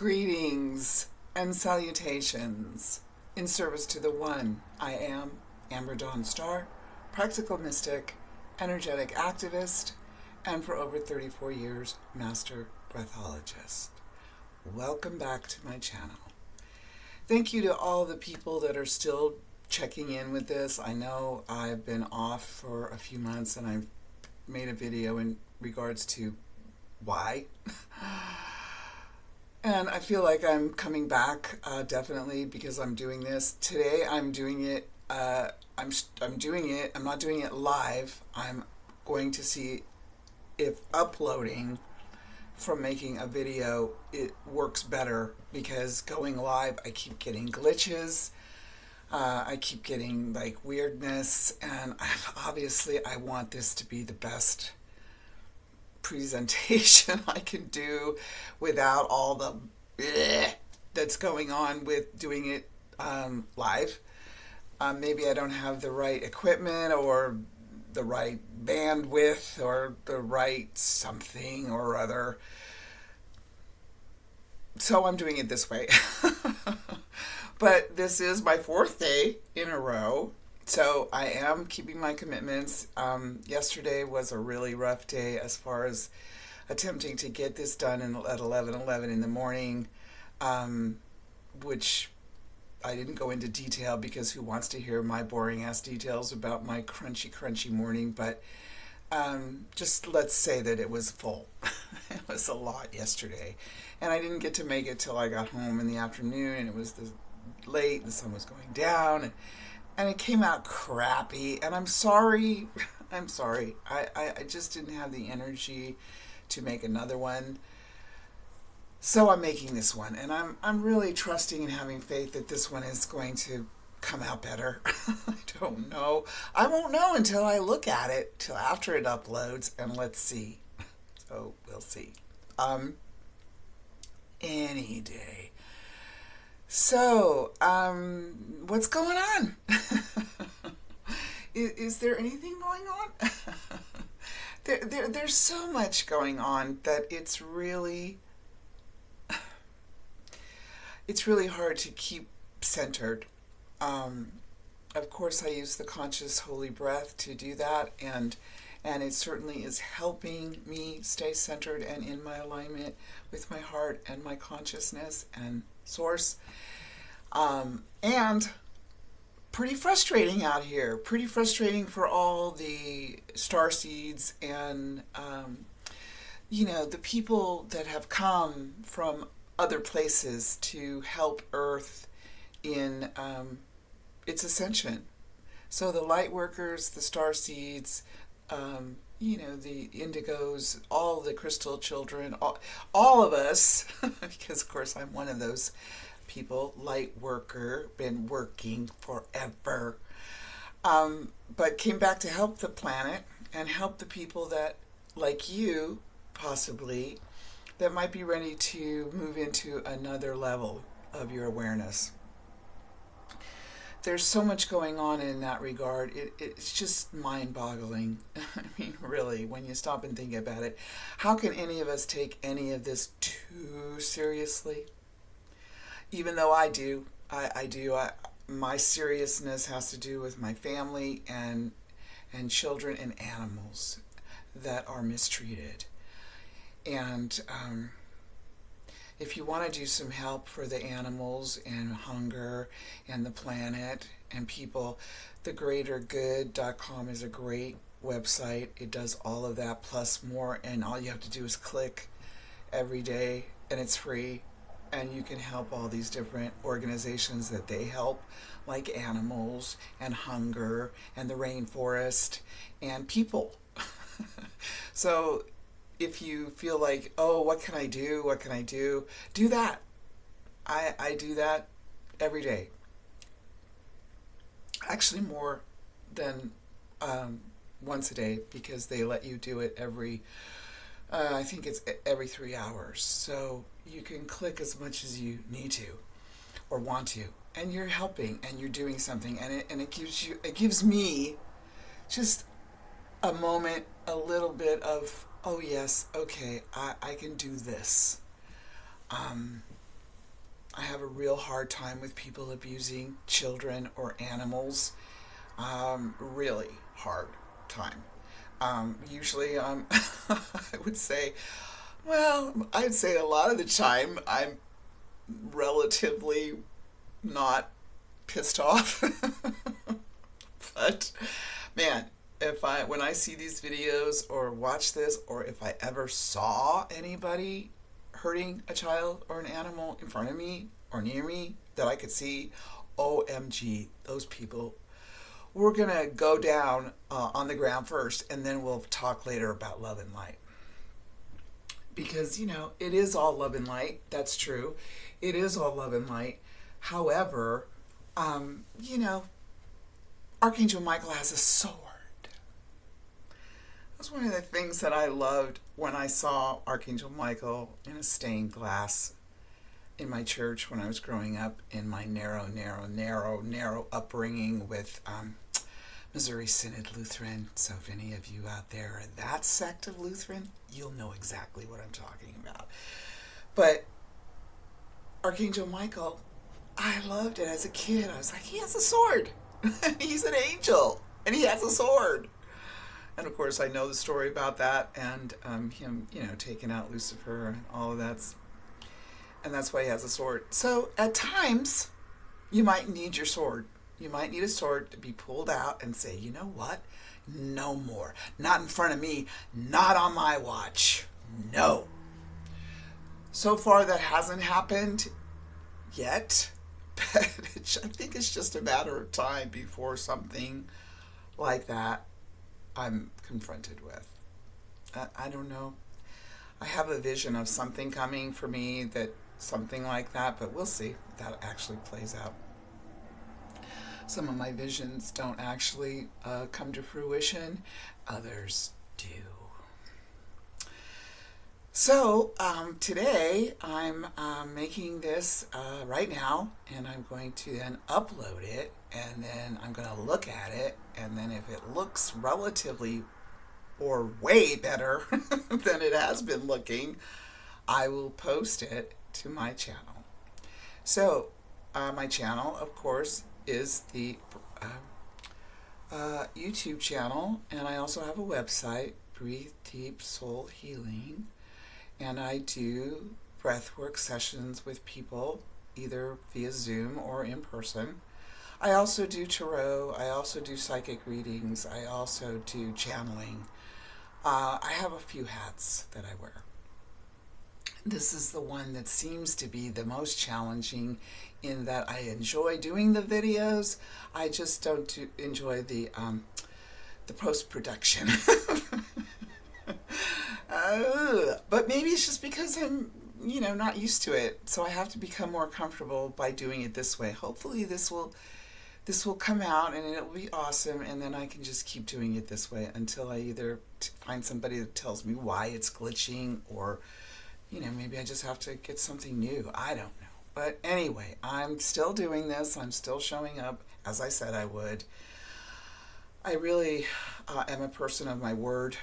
Greetings and salutations in service to the one. I am Amber Dawn Star, practical mystic, energetic activist, and for over 34 years, master breathologist. Welcome back to my channel. Thank you to all the people that are still checking in with this. I know I've been off for a few months and I've made a video in regards to why. And I feel like I'm coming back, definitely, because I'm doing this. Today I'm doing it, I'm doing it, I'm not doing it live. I'm going to see if uploading from making a video, it works better, because going live, I keep getting glitches. I keep getting like weirdness, and obviously I want this to be the best presentation I can do without all the bleh that's going on with doing it live. Maybe I don't have the right equipment or the right bandwidth or the right something or other. So I'm doing it this way. But this is my fourth day in a row. So I am keeping my commitments. Yesterday was a really rough day as far as attempting to get this done at 11:11 in the morning, which I didn't go into detail because who wants to hear my boring ass details about my crunchy morning, but just let's say that it was full. It was a lot yesterday. And I didn't get to make it till I got home in the afternoon, and it was late, the sun was going down, and it came out crappy, and I'm sorry. I'm sorry. I just didn't have the energy to make another one. So I'm making this one, and I'm really trusting and having faith that this one is going to come out better. I don't know. I won't know until I look at it, till after it uploads, and let's see. So we'll see. Any day. So, what's going on? Is there anything going on? There's so much going on that it's really hard to keep centered. Of course, I use the conscious holy breath to do that, and it certainly is helping me stay centered and in my alignment with my heart and my consciousness and source. And pretty frustrating out here. Pretty frustrating for all the StarSeeds and, the people that have come from other places to help Earth in its ascension. So the light workers, the StarSeeds, the indigos, all the crystal children, all of us, because of course I'm one of those people, light worker, been working forever, but came back to help the planet and help the people that, like you, possibly, that might be ready to move into another level of your awareness. There's so much going on in that regard. It's just mind-boggling. I mean, really, when you stop and think about it, how can any of us take any of this too seriously? Even though I do. My seriousness has to do with my family and children and animals that are mistreated. And if you want to do some help for the animals and hunger and the planet and people, thegreatergood.com is a great website. It does all of that plus more, and all you have to do is click every day, and it's free, and you can help all these different organizations that they help, like animals and hunger and the rainforest and people. So if you feel like, oh, what can I do? What can I do? Do that. I do that every day. Actually, more than once a day, because they let you do it I think it's every 3 hours. So you can click as much as you need to or want to, and you're helping and you're doing something, and it gives me just a moment, a little bit of, oh yes, okay, I can do this. I have a real hard time with people abusing children or animals. Really hard time. Usually, I would say, well, I'd say a lot of the time I'm relatively not pissed off. But man, if I when I see these videos or watch this, or if I ever saw anybody hurting a child or an animal in front of me or near me that I could see, OMG, those people. We're gonna go down on the ground first, and then we'll talk later about love and light. Because, it is all love and light. That's true. It is all love and light. However, you know, Archangel Michael has a sword. That's one of the things that I loved when I saw Archangel Michael in a stained glass in my church when I was growing up in my narrow upbringing with Missouri Synod Lutheran. So if any of you out there are that sect of Lutheran, you'll know exactly what I'm talking about. But Archangel Michael, I loved it as a kid. I was like, he has a sword. He's an angel, and he has a sword. And of course, I know the story about that, and him, taking out Lucifer and all of that. And that's why he has a sword. So at times, you might need your sword. You might need a sword to be pulled out and say, you know what? No more. Not in front of me. Not on my watch. No. So far, that hasn't happened yet. But I think it's just a matter of time before something like that I'm confronted with. I don't know. I have a vision of something coming for me, that something like that, but we'll see if that actually plays out. Some of my visions don't actually come to fruition. Others do. So today I'm making this right now, and I'm going to then upload it, and then I'm going to look at it, and then if it looks relatively or way better than it has been looking, I will post it to my channel. So my channel, of course, is the YouTube channel, and I also have a website, Breathe Deep Soul Healing. And I do breathwork sessions with people, either via Zoom or in person. I also do tarot. I also do psychic readings. I also do channeling. I have a few hats that I wear. This is the one that seems to be the most challenging, in that I enjoy doing the videos. I just don't enjoy the post-production. But maybe it's just because I'm, not used to it. So I have to become more comfortable by doing it this way. Hopefully this will come out and it will be awesome. And then I can just keep doing it this way until I either find somebody that tells me why it's glitching, or, maybe I just have to get something new. I don't know. But anyway, I'm still doing this. I'm still showing up as I said I would. I really am a person of my word.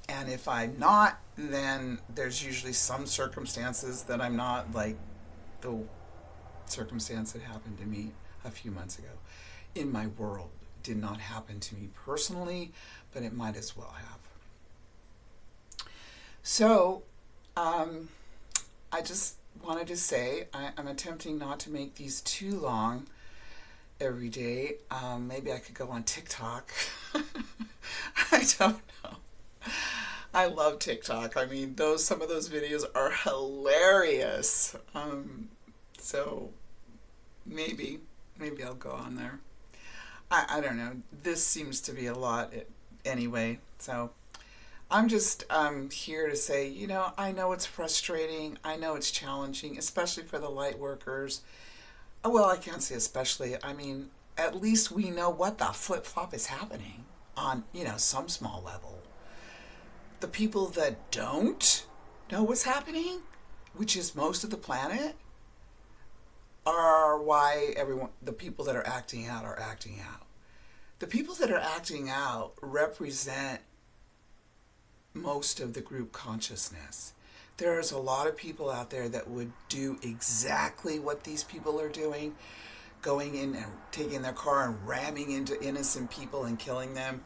And if I'm not, then there's usually some circumstances that I'm not, like the circumstance that happened to me a few months ago in my world. It did not happen to me personally, but it might as well have. So, I just wanted to say I'm attempting not to make these too long every day. Maybe I could go on TikTok. I don't know. I love TikTok. I mean, some of those videos are hilarious. So maybe I'll go on there. I don't know. This seems to be a lot anyway. So I'm just here to say, I know it's frustrating. I know it's challenging, especially for the light workers. Well, I can't say especially. I mean, at least we know what the flip-flop is happening on, some small level. The people that don't know what's happening, which is most of the planet, are why the people that are acting out are acting out. The people that are acting out represent most of the group consciousness. There's a lot of people out there that would do exactly what these people are doing, going in and taking their car and ramming into innocent people and killing them,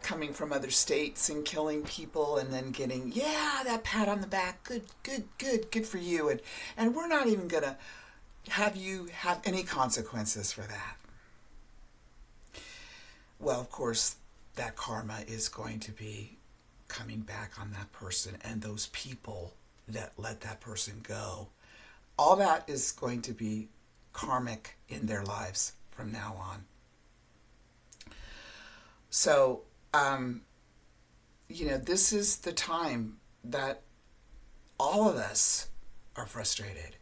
coming from other states and killing people, and then getting, yeah, that pat on the back, good, good, good, good for you. And we're not even going to have you have any consequences for that. Well, of course, that karma is going to be coming back on that person and those people that let that person go. All that is going to be karmic in their lives from now on. So, this is the time that all of us are frustrated.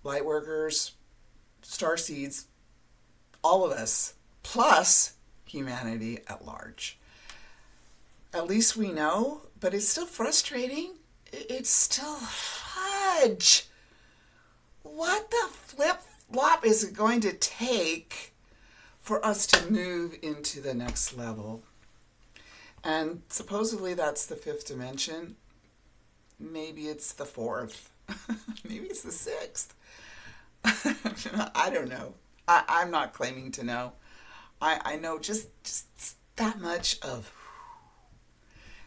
Light workers, StarSeeds, all of us, plus humanity at large. At least we know, but it's still frustrating. It's still fudge. What the flip-flop is it going to take for us to move into the next level? And supposedly that's the 5th dimension. Maybe it's the 4th. Maybe it's the 6th. I don't know. I'm not claiming to know. I know just that much of,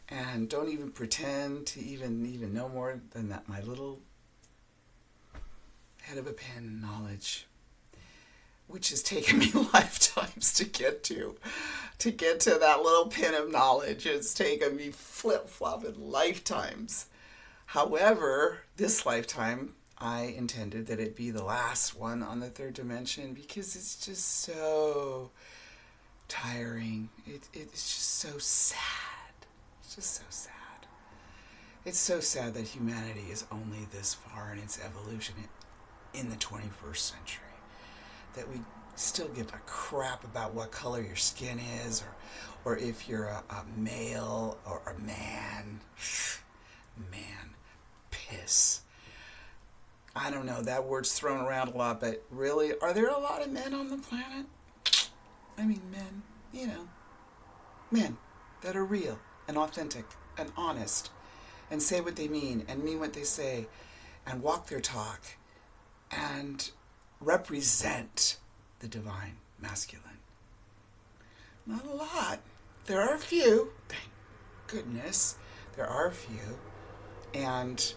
and don't even pretend to even know more than that, my little head of a pin knowledge, which has taken me lifetimes to get to that little pin of knowledge. It's taken me flip-flopping lifetimes. However, this lifetime, I intended that it be the last one on the 3rd dimension, because it's just so tiring. It's just so sad. It's just so sad. It's so sad that humanity is only this far in its evolution in the 21st century. That we still give a crap about what color your skin is, or if you're a male or a man. Man, piss. I don't know, that word's thrown around a lot, but really, are there a lot of men on the planet? I mean, men, men that are real and authentic and honest and say what they mean and mean what they say and walk their talk and represent the divine masculine. Not a lot. There are a few. Thank goodness. There are a few. And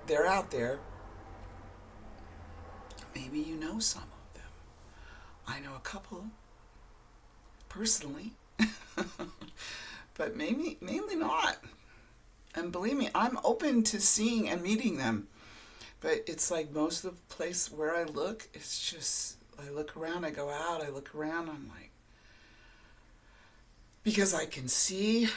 they're out there. Maybe you know some of them. I know a couple personally. But mainly not. And believe me, I'm open to seeing and meeting them. But it's like most of the place where I look, it's just, I look around, I go out, I look around, I'm like, because I can see.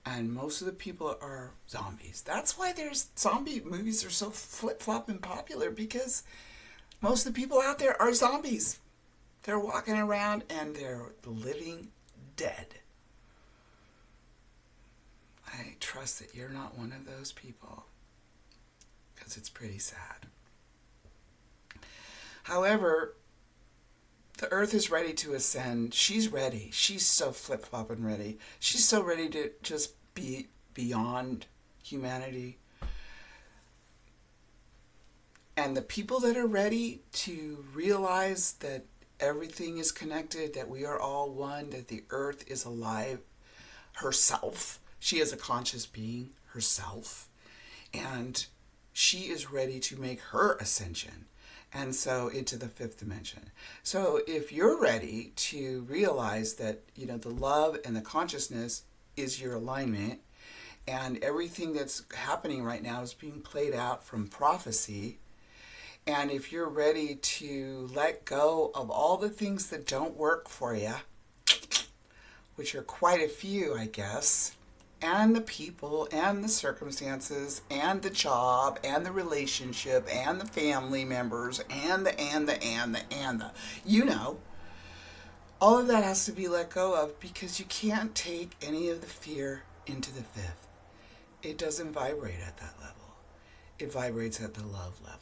And most of the people are zombies. That's why there's zombie movies are so flip-flop and popular, because most of the people out there are zombies. They're walking around and they're living dead. I trust that you're not one of those people, because it's pretty sad. However, the earth is ready to ascend. She's ready. She's so flip-flop and ready. She's so ready to just be beyond humanity. And the people that are ready to realize that everything is connected, that we are all one, that the earth is alive herself. She is a conscious being herself. And she is ready to make her ascension. And so into the 5th dimension. So if you're ready to realize that, the love and the consciousness is your alignment, and everything that's happening right now is being played out from prophecy, and if you're ready to let go of all the things that don't work for you, which are quite a few, I guess, and the people and the circumstances and the job and the relationship and the family members and the all of that has to be let go of, because you can't take any of the fear into the 5th. It doesn't vibrate at that level. It vibrates at the love level.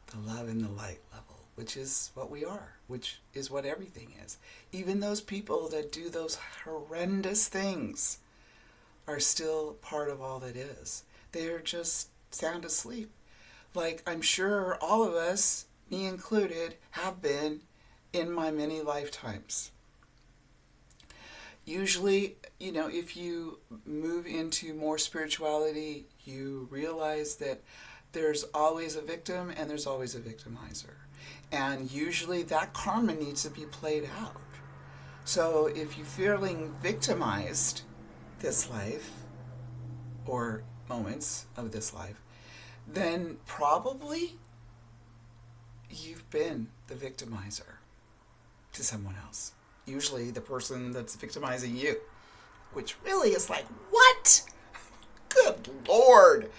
The love and the light level, which is what we are, which is what everything is. Even those people that do those horrendous things are still part of all that is. They're just sound asleep. Like I'm sure all of us, me included, have been in my many lifetimes. Usually, if you move into more spirituality, you realize that there's always a victim and there's always a victimizer. And usually that karma needs to be played out. So if you're feeling victimized this life, or moments of this life, then probably you've been the victimizer to someone else. Usually the person that's victimizing you, which really is like, what? Good Lord.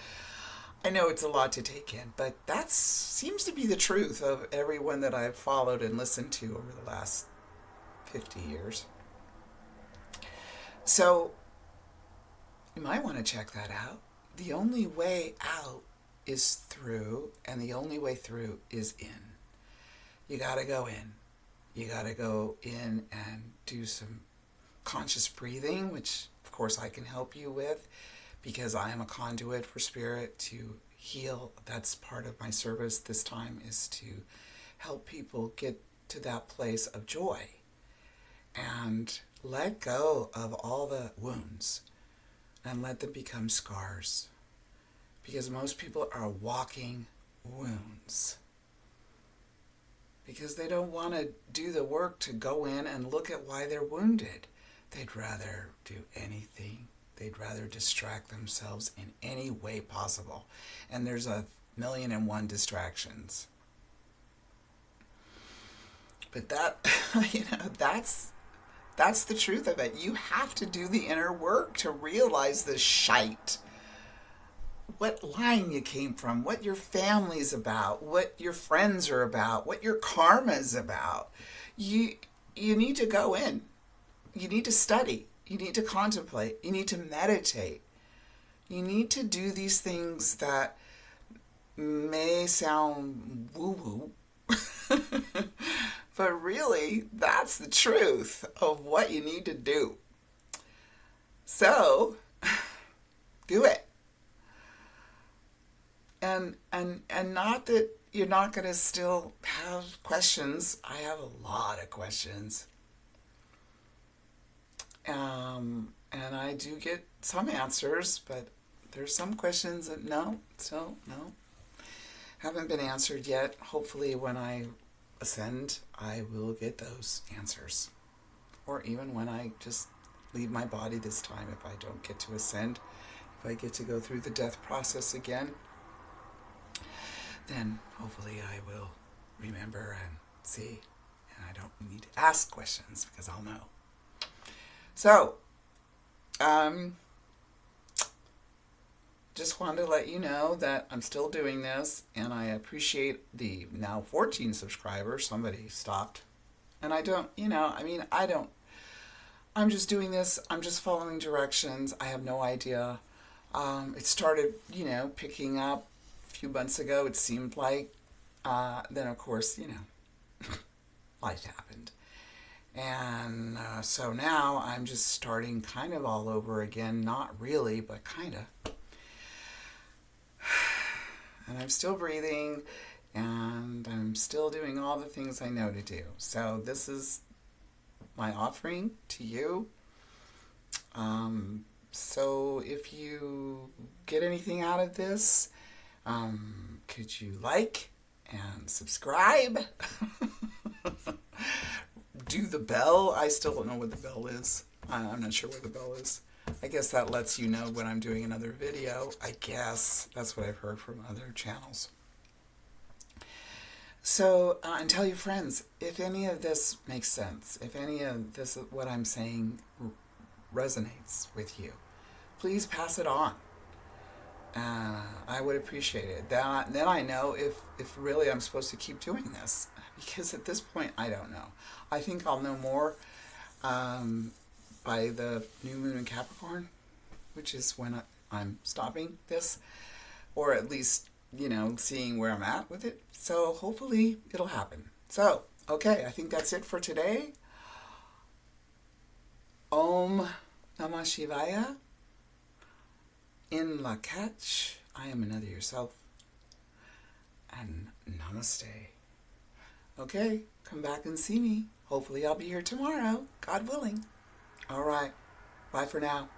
I know it's a lot to take in, but that seems to be the truth of everyone that I've followed and listened to over the last 50 years. So you might want to check that out. The only way out is through, and the only way through is in. You got to go in. You got to go in and do some conscious breathing, which of course I can help you with because I am a conduit for spirit to heal. That's part of my service this time, is to help people get to that place of joy and let go of all the wounds and let them become scars, because most people are walking wounds because they don't want to do the work to go in and look at why they're wounded. They'd rather do anything. They'd rather distract themselves in any way possible. And there's 1,000,001 distractions. But that, that's the truth of it. You have to do the inner work to realize the shite. What line you came from, what your family's about, what your friends are about, what your karma is about. You need to go in. You need to study. You need to contemplate. You need to meditate. You need to do these things that may sound woo-woo, but really, that's the truth of what you need to do. So, do it. And not that you're not going to still have questions. I have a lot of questions. And I do get some answers, but there's some questions that no, haven't been answered yet. Hopefully when I ascend, I will get those answers. Or even when I just leave my body this time, if I don't get to ascend, if I get to go through the death process again, then hopefully I will remember and see, and I don't need to ask questions because I'll know. So, just wanted to let you know that I'm still doing this, and I appreciate the now 14 subscribers. Somebody stopped, and I'm just doing this. I'm just following directions. I have no idea. It started, picking up a few months ago, it seemed like. Then, of course, life happened. And so now I'm just starting kind of all over again. Not really, but kind of. And I'm still breathing, and I'm still doing all the things I know to do. So this is my offering to you. So if you get anything out of this, could you like and subscribe? Do the bell. I still don't know what the bell is. I'm not sure what the bell is. I guess that lets you know when I'm doing another video. I guess that's what I've heard from other channels. So, and tell your friends, if any of this makes sense, if any of this, what I'm saying resonates with you, please pass it on. I would appreciate it. Then I know if really I'm supposed to keep doing this, because at this point, I don't know. I think I'll know more by the new moon in Capricorn, which is when I'm stopping this, or at least seeing where I'm at with it. So hopefully it'll happen. So, okay, I think that's it for today. Om Namah Shivaya. In Lakach, I am another yourself. And namaste. Okay, come back and see me. Hopefully I'll be here tomorrow, God willing. All right, bye for now.